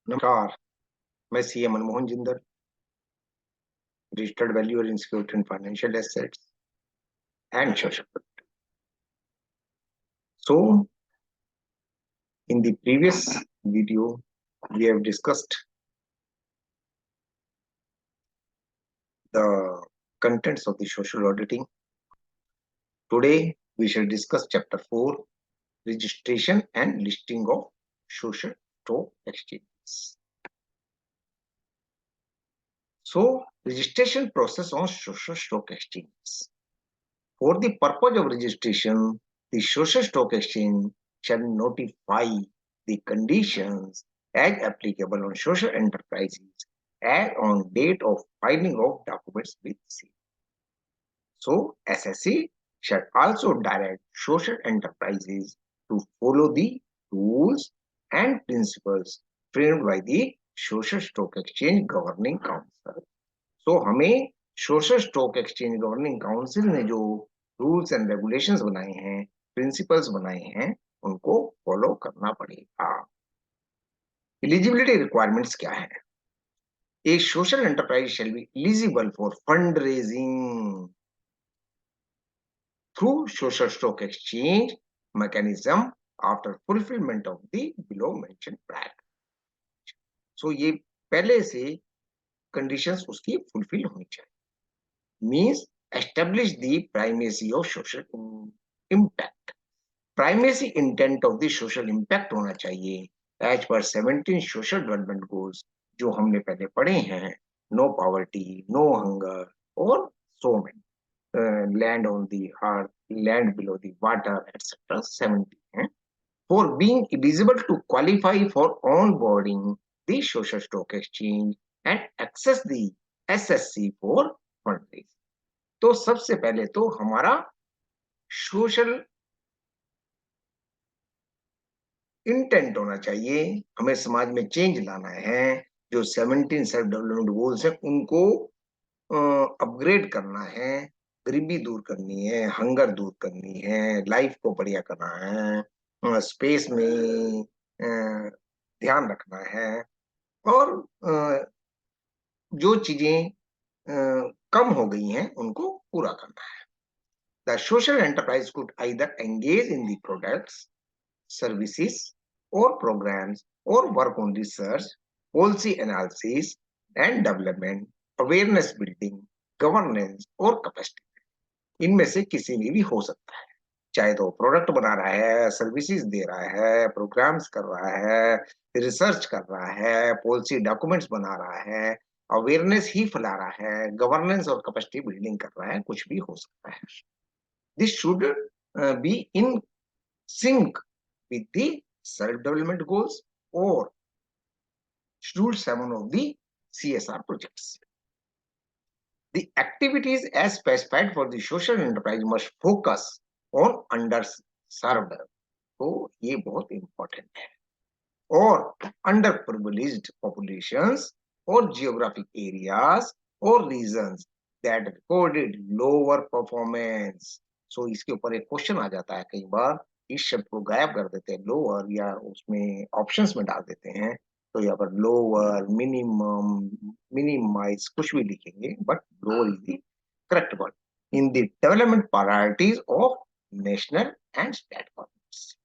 नमस्कार, मैं CA Manmohan Jindal, registered valuer institute in financial assets and social. So, in the previous video, we have discussed the contents of the social auditing. Today, we shall discuss chapter 4, registration and listing of social stock exchanges. So, registration process on social stock exchanges. For the purpose of registration, the social stock exchange shall notify the conditions as applicable on social enterprises as on date of filing of documents with SEBI. So, SSC shall also direct social enterprises to follow the rules and principles framed by the Social Stock Exchange Governing Council. So, हमें social stock exchange governing council ने जो rules and regulations बनाए हैं, principles बनाए हैं, उनको follow करना पड़ेगा। एलिजिबिलिटी रिक्वायरमेंट्स क्या है? A social enterprise shall be eligible for fund raising through social stock exchange mechanism after fulfilment of the below mentioned prior. So ये पहले से कंडीशंस उसकी फुलफिल होनी चाहिए। Means establish the primacy of social impact. Primacy intent of the social impact होना चाहिए as per 17 social development goals जो हमने पहले पढ़े हैं, no poverty, no hunger और so many, land on the earth, land below the water, etc. 17 हैं. For being eligible to qualify for onboarding the social stock exchange and access the SSC for fundraising. तो सबसे पहले तो हमारा social intent होना चाहिए, हमें समाज में चेंज लाना है। जो 17 सेल्फ डेवलपमेंट गोल्स हैं उनको अपग्रेड करना है, गरीबी दूर करनी है, हंगर दूर करनी है, लाइफ को बढ़िया करना है, स्पेस में ध्यान रखना है और जो चीजें कम हो गई हैं उनको पूरा करना है। The social enterprise could either engage in the products, services, or programs, or work on research, policy analysis and development, awareness building, governance, or capacity. इनमें से किसी में भी हो सकता है, चाहे तो प्रोडक्ट बना रहा है, सर्विसेज दे रहा है, प्रोग्राम्स कर रहा है, रिसर्च कर रहा है, पॉलिसी डॉक्यूमेंट्स बना रहा है, अवेयरनेस ही फैला रहा है, गवर्नेंस और कैपेसिटी बिल्डिंग कर रहा है, कुछ भी हो सकता है। This should be in sync with the self-development goals or Schedule 7 of the CSR projects. The activities as specified for the social enterprise must focus on underserved. तो ये बहुत important है। और underprivileged populations or geographic areas or regions that recorded lower performance. सो इसके ऊपर एक question आ जाता है कई बार, इस शब्द को गायब कर देते हैं, लोअर, या उसमें ऑप्शंस में डाल देते हैं, तो यहाँ पर लोअर, मिनिमम, मिनिमाइज कुछ भी लिखेंगे, but lower is the correct word in the development priorities of national and state governments.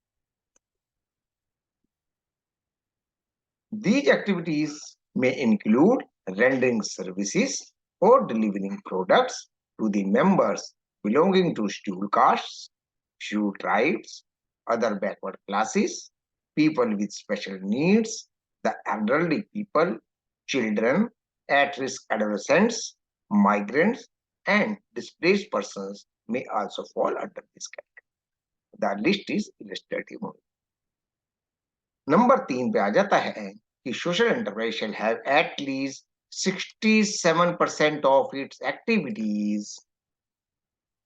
These activities may include rendering services or delivering products to the members belonging to scheduled castes, scheduled tribes, other backward classes, people with special needs, the elderly people, children, at-risk adolescents, migrants, and displaced persons may also fall under this category. The list is illustrative. Number 3 पे आ जाता है कि social enterprise shall have at least 67% of its activities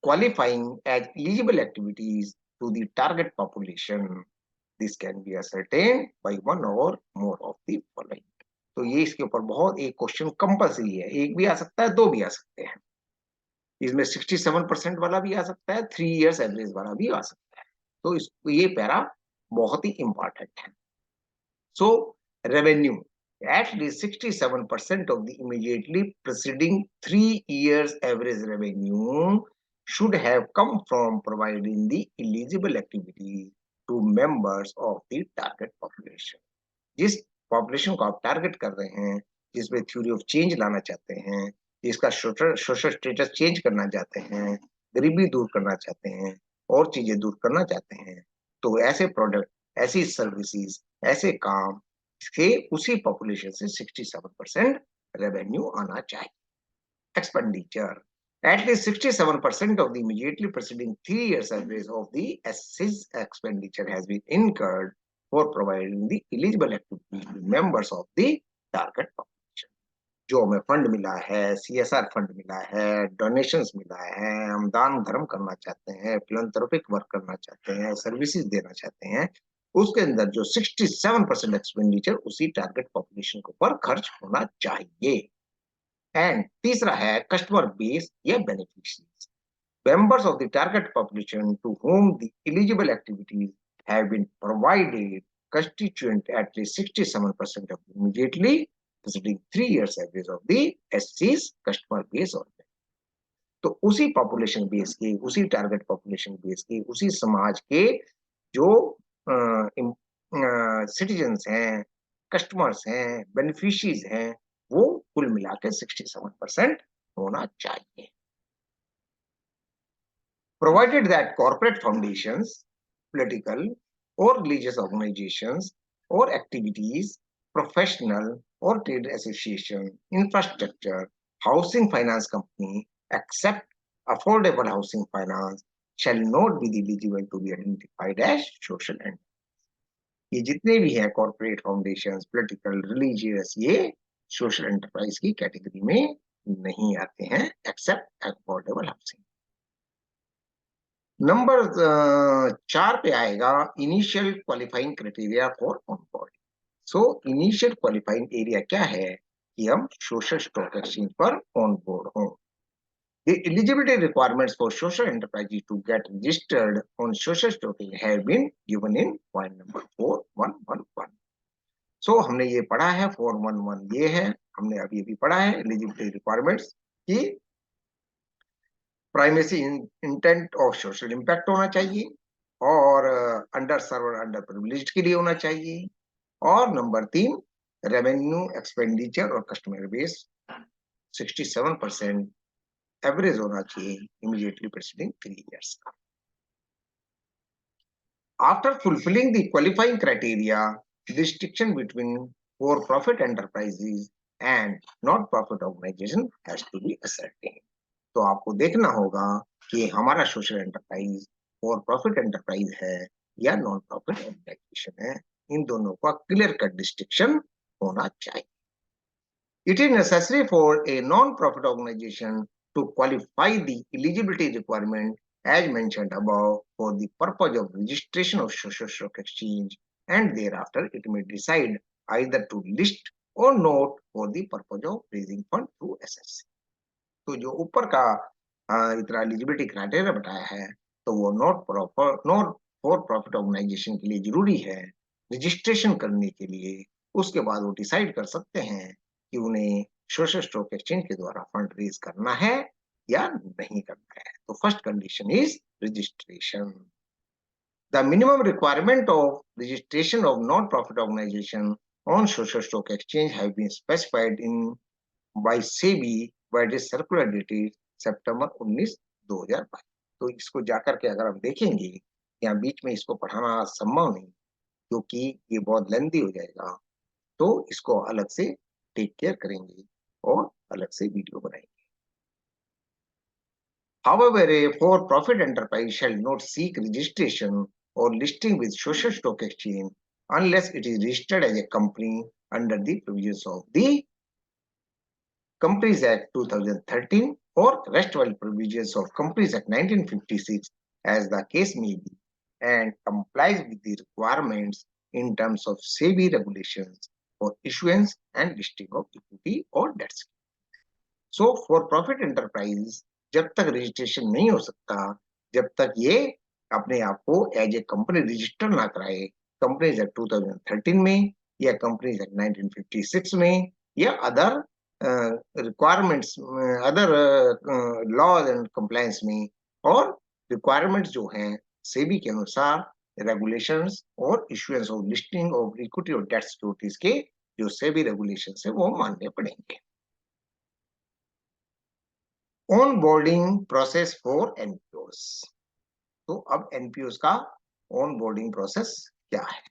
qualifying as eligible activities to the target population. This can be ascertained by one or more of the following. तो ये इसके ऊपर बहुत एक क्वेश्चन कंपल्सरी है, एक भी आ सकता है, दो भी आ सकते हैं। इसमें 67% वाला भी आ सकता है, 3 years एवरेज वाला भी आ सकता है। तो ये पैरा बहुत ही इंपॉर्टेंट है। So, revenue. at least 67% of the immediately preceding 3 years average revenue should have come from providing the eligible activities to members of the target population. जिस पॉपुलेशन को आप टारगेट कर रहे हैं, जिसमें थ्योरी ऑफ चेंज लाना चाहते हैं, जिसका सोशल स्टेटस चेंज करना चाहते हैं, गरीबी दूर करना चाहते हैं और चीजें दूर करना चाहते हैं, तो ऐसे प्रोडक्ट, ऐसी सर्विसेज, ऐसे काम के उसी पॉपुलेशन से 67% रेवेन्यू आना चाहिए. Expenditure. At least 67% of the immediately preceding 3 years average of the assessed expenditure has been incurred for providing the eligible activities to members of the target population. जो हमें फंड मिला है, CSR फंड मिला है, donations मिला है, हम दान धर्म करना चाहते हैं, फिलैंथ्रोपिक वर्क करना चाहते हैं, सर्विसेज देना चाहते हैं, उसके अंदर जो 67% एक्सपेंडिचर उसी टारगेट पॉपुलेशन के ऊपर खर्च होना चाहिए. एंड तीसरा है कस्टमर बेस या beneficiaries. Members of the target population to whom the eligible activities have been provided constituent at least 67% of the immediately preceding 3 years average of the SC's customer base. और तो उसी population base के, उसी target population base के, उसी समाज के जो सिटीजन्स हैं, कस्टमर्स हैं, बेनिफिशियरीज हैं, वो कुल मिला के 67% होना चाहिए. Provided that corporate foundations, political or religious organizations or activities, professional or trade association, infrastructure, housing finance company, accept affordable housing finance shall not be eligible to be identified as social enterprise. ये जितने भी हैं corporate foundations, political, religious, ये social enterprise की category में नहीं आते हैं एक्सेप्ट अफोर्डेबल हाउसिंग. नंबर 4 पे आएगा initial qualifying criteria for onboarding. So initial qualifying area क्या है कि हम सोशल स्टॉक एक्सचेंज पर ऑन बोर्ड हों. The eligibility requirements for social enterprises to get registered on social stock have been given in point number 4111. So हमने ये पढ़ा है 411 ये है, हमने अभी अभी पढ़ा है eligibility requirements की primacy intent of social impact होना चाहिए और अंडर सर्वर अंडर प्रिविलेज्ड के लिए होना चाहिए. और नंबर 3 रेवेन्यू एक्सपेंडिचर और कस्टमर बेस 67% एवरेज होना चाहिए इमीडिएटली प्रेसिडिंग 3 years का. After fulfilling the qualifying criteria, the distinction between for-profit enterprises and not-profit organization has to be ascertained. तो आपको देखना होगा कि हमारा social enterprise for profit enterprise है या नॉन प्रॉफिट ऑर्गेनाइजेशन है. इन दोनों का क्लियर कट डिस्टिंक्शन होना चाहिए. It is necessary for a non-profit organization to qualify the eligibility requirement as mentioned above for the purpose of registration of social stock exchange, and thereafter it may decide either to list or not for the purpose of raising fund through SSC. तो जो ऊपर का इतना eligibility criteria बताया है तो वो not for profit organisation के लिए जरूरी है रजिस्ट्रेशन करने के लिए. उसके बाद वो डिसाइड कर सकते हैं कि उन्हें सोशल स्टॉक एक्सचेंज के द्वारा फंड रेज करना है या नहीं करना है. तो first condition is registration. The minimum requirement of registration of non profit organisation on social stock exchange have been specified in by SEBI by the circular dated September 19, 2022. तो इसको जाकर के अगर हम देखेंगे, यहाँ बीच में इसको पढ़ाना संभव नहीं क्योंकि ये बहुत लेंथी हो जाएगा, तो इसको अलग से टेक केयर करेंगे और अलग से वीडियो बनाएंगे. However, a for-profit enterprise shall not seek registration or listing with social stock exchange unless it is registered as a company under the provisions of the Companies Act 2013 or restful provisions of Companies Act 1956 as the case may be, and complies with the requirements in terms of SEBI regulations for issuance and listing of equity or debt. So for profit enterprise जब तक registration नहीं हो सकता जब तक ये अपने आप को एज ए कंपनी रजिस्टर ना कराए. कंपनीज एक्ट 2013 में या कंपनीज एक्ट 1956 में, या other requirements, other laws and compliance में, और रिक्वायरमेंट्स जो हैं सेबी के अनुसार रेगुलेशंस और issuance of listing of equity और डेट सिक्योरिटीज के जो सेबी रेगुलेशंस है वो मानने पड़ेंगे। On boarding process for NPOs. तो अब एनपीओस का ऑन बोर्डिंग प्रोसेस क्या है?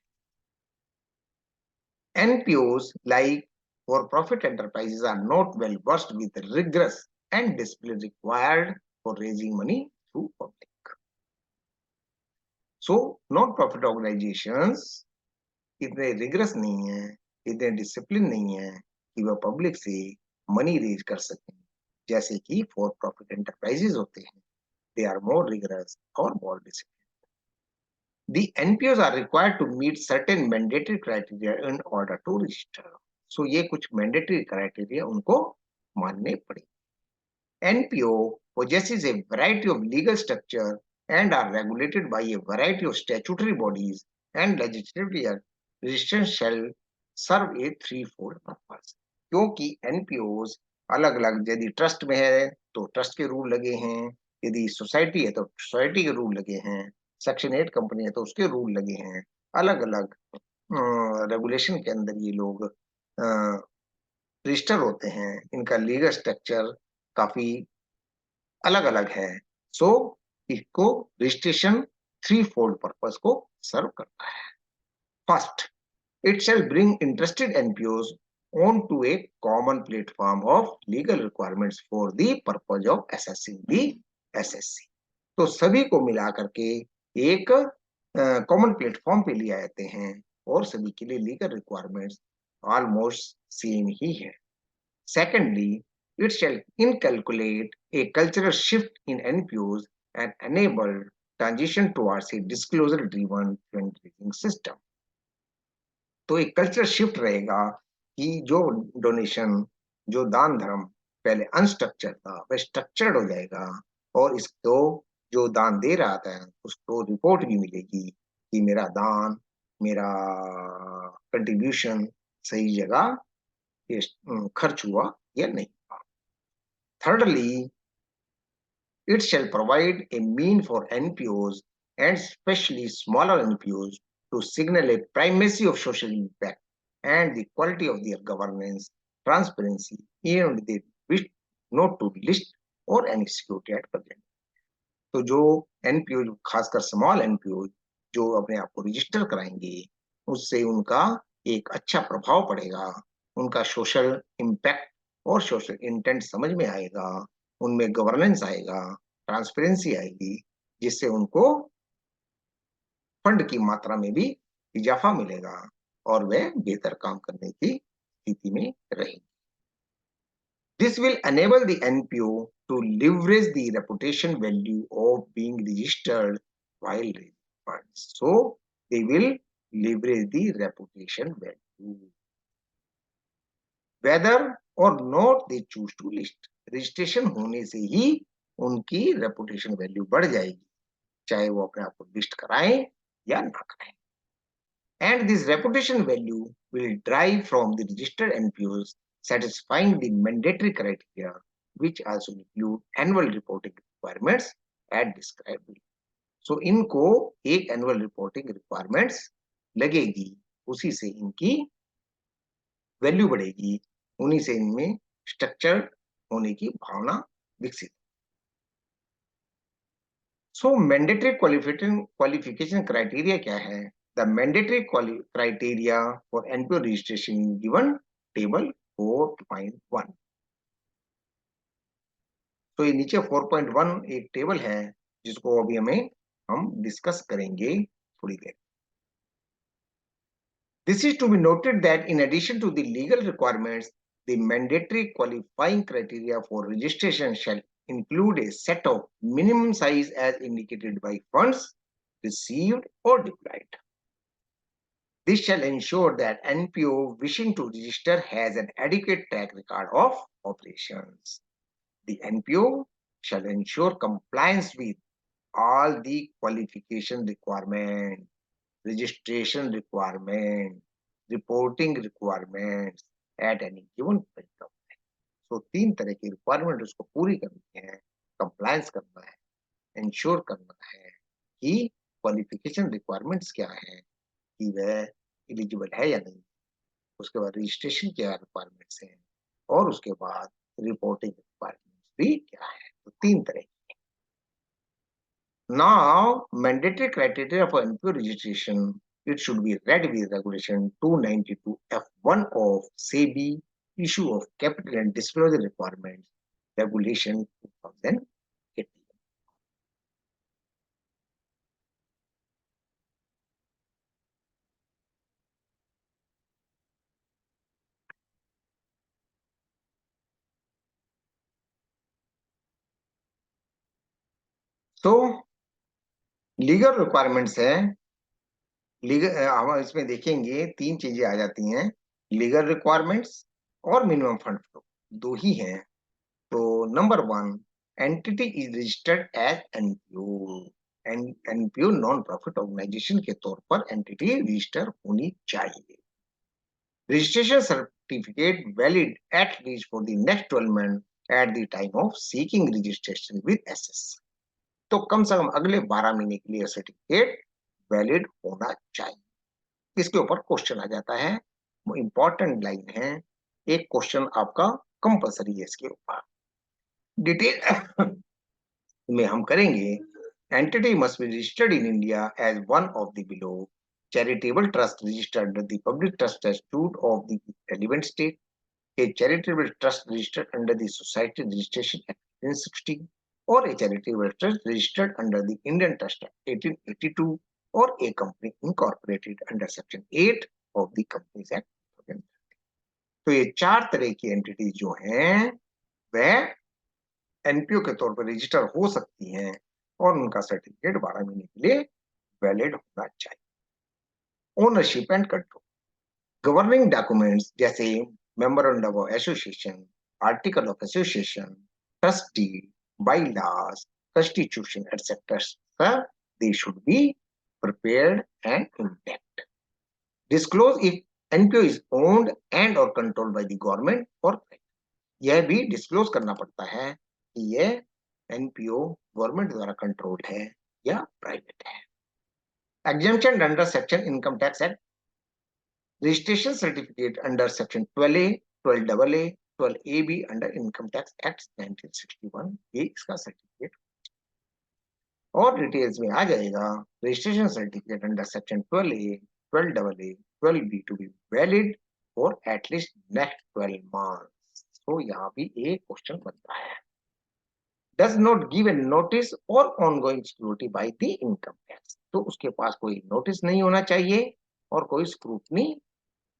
NPOs, like for-profit enterprises, are not well versed with the rigorous and discipline required for raising money through public. So, non-profit organizations इतने रिगरस नहीं है, इतने discipline नहीं है कि वह पब्लिक से मनी रेज कर सकें, जैसे कि फॉर प्रॉफिट एंटरप्राइजेस होते हैं। दे आर मोर रिगरस और more discipline. The NPOs are required to meet certain mandatory criteria in order to register. So ये कुछ mandatory criteria उनको मानने पड़ेंगे। NPO possesses a variety of legal structure and are regulated by a variety of statutory bodies, and legislative registration shall serve a threefold purpose. क्योंकि NPOs अलग-अलग, यदि trust में है तो ट्रस्ट के रूल लगे हैं, यदि सोसाइटी है तो सोसाइटी के रूल लगे हैं, सेक्शन 8 कंपनी है तो उसके रूल लगे हैं। अलग-अलग रेगुलेशन के अंदर ये लोग रजिस्टर होते हैं। इनका लीगल स्ट्रक्चर काफी अलग-अलग है। सो इसको रजिस्ट्रेशन थ्री फोल्ड पर्पस को सर्व करता है। First, it shall bring interested NPOs onto a common platform of legal requirements for the purpose of assessing the SSC. तो सभी को मिला करके एक कॉमन प्लेटफॉर्म पे ले आते हैं और सभी के लिए लीगल रिक्वायरमेंट्स ऑलमोस्ट सेम ही है। Secondly, it shall inculcate a cultural shift in NPOs and enable transition towards a disclosure-driven fundraising system. तो एक कल्चर शिफ्ट रहेगा कि जो डोनेशन, जो दान धर्म पहले अनस्ट्रक्चर्ड था वह स्ट्रक्चर्ड हो जाएगा, और इसको जो दान दे रहा था उसको रिपोर्ट भी मिलेगी कि मेरा दान, मेरा कंट्रीब्यूशन सही जगह खर्च हुआ या नहीं। Thirdly, it shall provide a mean for NPOs and especially smaller NPOs to signal a primacy of social impact and the quality of their governance, transparency, and they wish not to list or any security at present. तो जो NPO, खासकर small NPO जो अपने आप को register कराएंगे, उससे उनका एक अच्छा प्रभाव पड़ेगा, उनका सोशल इम्पैक्ट और सोशल इंटेंट समझ में आएगा, उनमें गवर्नेंस आएगा, ट्रांसपेरेंसी आएगी, जिससे उनको फंड की मात्रा में भी इजाफा मिलेगा और वे बेहतर काम करने की स्थिति में रहेंगे। This will enable the NPO to leverage the reputation value of being registered while raising funds. So they will leverage the reputation value. Whether or not they choose to list, registration होने से ही उनकी reputation value बढ़ जाएगी, चाहे वो अपने आप को लिस्ट कराएं या ना कराएं। And this reputation value will derive from the registered NPOs satisfying the mandatory criteria, which also include annual reporting requirements as described below. So इनको एक एनुअल रिपोर्टिंग रिक्वायरमेंट्स लगेगी, उसी से इनकी वैल्यू बढ़ेगी, उन्हीं से इनमें स्ट्रक्चर होने की भावना विकसित। सो मैंडेटरी क्वालिफिकेशन क्राइटेरिया क्या है? The mandatory criteria for NPO registration given table 4.1. तो ये नीचे 4.1 एक टेबल है जिसको अभी हम डिस्कस करेंगे थोड़ी देर। This is to be noted that in addition to the legal requirements, the mandatory qualifying criteria for registration shall include a set of minimum size as indicated by funds received or deployed. This shall ensure that NPO wishing to register has an adequate track record of operations. The NPO shall ensure compliance with all the qualification requirement, registration requirement, reporting requirements at any given point of time. तो 3 तरह की requirement उसको पूरी करनी है, compliance करना है, ensure करना है कि क्वालिफिकेशन रिक्वायरमेंट्स क्या है, कि वह एलिजिबल है या नहीं। उसके बाद रजिस्ट्रेशन क्या रिक्वायरमेंट्स हैं और उसके बाद रिपोर्टिंग रिक्वायरमेंट्स भी क्या है। तो 3 तरह। Now, mandatory criteria for NPO registration, it should be read with Regulation 292 F1 of SEBI, Issue of Capital and Disclosure Requirements, Regulation 2018. तो लीगल रिक्वायरमेंट्स है, लीगल हम इसमें देखेंगे 3 चीजें आ जाती हैं, लीगल रिक्वायरमेंट्स और मिनिमम फंड फ्लो, 2 ही हैं। तो number 1, entity is registered as NPO. NPO non profit organisation के तौर पर एंटिटी रजिस्टर होनी चाहिए। Registration certificate valid at least for the next 12 month at the time of seeking registration with SS. तो कम से कम अगले 12 महीने के लिए सर्टिफिकेट वैलिड होना चाहिए। इसके ऊपर क्वेश्चन आ जाता है, वो इंपॉर्टेंट लाइन है, एक क्वेश्चन आपका कंपल्सरी है इसके ऊपर। डिटेल में हम करेंगे, entity must be registered in India as one of the below charitable trust registered under the public trust statute of the relevant state, a charitable trust registered under the Society Registration Act 1960, or a charitable trust registered under the Indian Trust Act 1882, or a company incorporated under Section 8 of the Companies Act 2013। तो ये 4 तरह की entity जो हैं वह NPO के तौर पर रजिस्टर हो सकती हैं और उनका सर्टिफिकेट 12 महीने के लिए वैलिड होना चाहिए। Ownership and control, governing documents जैसे memorandum of association, article of association, trust deed, bylaws, constitution etcetera, they should be prepared and intact. Disclose if NPO is owned and or controlled by the government or private। यह भी disclose करना पड़ता है कि यह NPO government द्वारा controlled है या प्राइवेट है। Exemption under section income tax act, registration certificate under section 12A, 12AA, 12AB under income tax act 1961, ये इसका सर्टिफिकेट और डिटेल्स में आ जाएगा। Registration certificate under section 12A, 12AA, 12B to be valid for at least next 12 months. तो यहाँ भी एक क्वेश्चन बनता है, does not give a notice or ongoing scrutiny by the income tax। तो उसके पास कोई नोटिस नहीं होना चाहिए और कोई स्क्रूटनी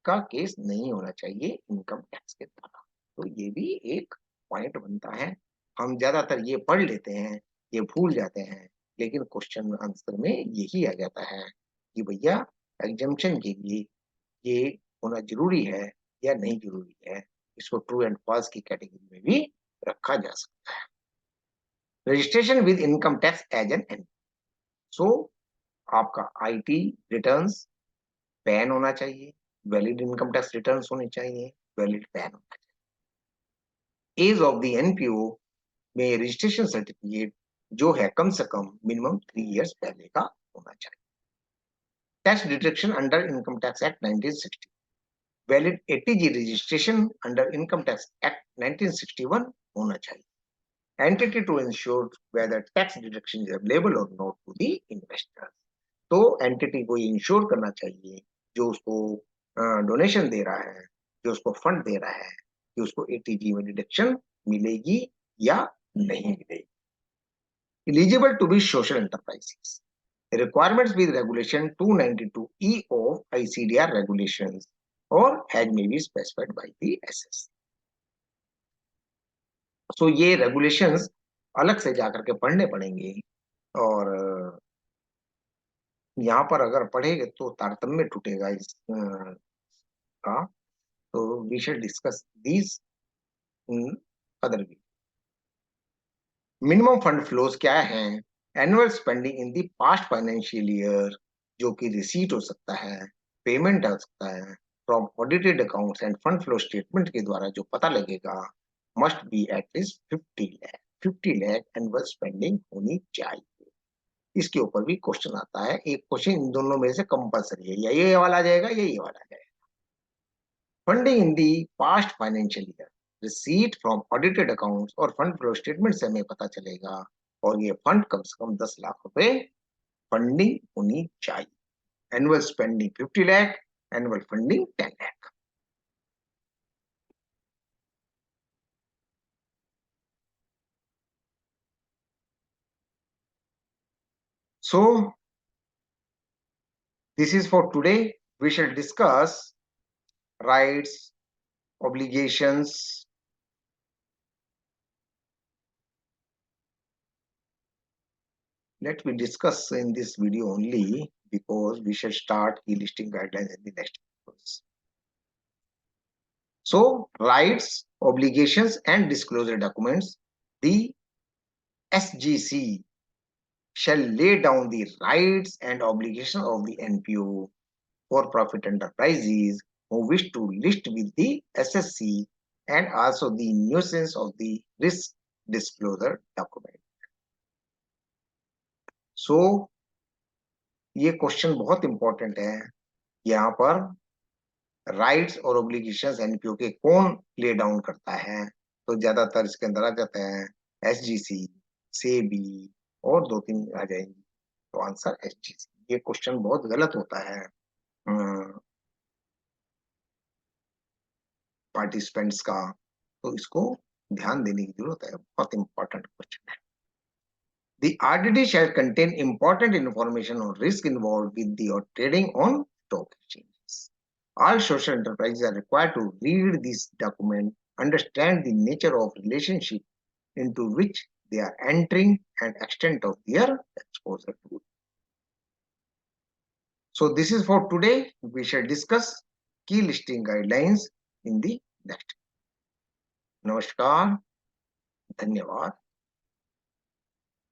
का केस नहीं होना चाहिए इनकम टैक्स के द्वारा। तो ये भी एक पॉइंट बनता है। हम ज्यादातर ये पढ़ लेते हैं, ये भूल जाते हैं, लेकिन क्वेश्चन आंसर में यही आ जाता है कि भैया एग्जम्पशन के लिए ये होना जरूरी है या नहीं जरूरी है। इसको ट्रू एंड फॉल्स की कैटेगरी में भी रखा जा सकता है। Registration with income tax as an an, so आपका आईटी रिटर्न्स पैन होना चाहिए, वैलिड इनकम टैक्स रिटर्न्स होने चाहिए, वैलिड पैन होना चाहिए। एज ऑफ द एनपीओ में रजिस्ट्रेशन सर्टिफिकेट जो है कम से कम मिनिमम 3 इयर्स पहले का होना चाहिए। Tax deduction under income tax act 1960, valid ATG registration under income tax act 1961 होना चाहिए। Entity to ensure whether tax deduction is available or not to the investor। तो एंटिटी को इंश्योर करना चाहिए जो उसको डोनेशन दे रहा है, जो उसको फंड दे रहा है, कि उसको एटीजी में डिडक्शन मिलेगी या नहीं मिलेगी। Eligible to be social enterprises, requirements with regulation 292E of ICDR regulations or as may be specified by the SS। सो ये रेगुलेशंस अलग से जाकर के पढ़ने पड़ेंगे और यहाँ पर अगर पढ़ेंगे तो तारतम्य टूटेगा इस का। तो we shall discuss this in other video. Minimum fund flows क्या है? Annual spending in the past financial year, जो कि रिसीट हो सकता है, पेमेंट हो सकता है, from audited accounts end fund flow statement के द्वारा जो पता लगेगा must be at least 50 lakh annual spending होनी चाहिए। इसके ऊपर भी क्वेश्चन आता है, एक क्वेश्चन इन दोनों में से कंपलसरी है, या ये वाला आ जाएगा या ये वाला आ जाएगा। Funding in the past financial year, receipt from audited accounts और फंड फ्लो स्टेटमेंट से हमें पता चलेगा, और ये फंड कम से कम 10 लाख रुपए फंडिंग होनी चाहिए। Annual spending 50 lakh, annual funding 10 lakh. So this is for today. We shall discuss rights, obligations, let me discuss in this video only, because we shall start key listing guidelines in the next videos. So rights, obligations and disclosure documents, the SGC shall lay down the rights and obligations of the NPO for profit enterprises who wish to list with the SSC, and also the nuisance of the risk disclosure document. So ये question बहुत important है। यहाँ पर rights और obligations NPO के कौन lay down करता है, तो ज्यादातर इसके अंदर आ जाते हैं एसजीसी, सेबी और दो तीन आ जाएंगी, तो आंसर एसजीसी। ये क्वेश्चन बहुत गलत होता है पार्टिसिपेंट्स का, तो इसको ध्यान देने की जरूरत है, बहुत इंपॉर्टेंट क्वेश्चन है। The RDD shall contain important information on risk involved with the or trading on stock exchanges. All social enterprises are required to read this document, understand the nature of relationship into which they are entering and extent of their exposure to it. So this is for today. We shall discuss key listing guidelines in the next. नमस्कार, धन्यवाद।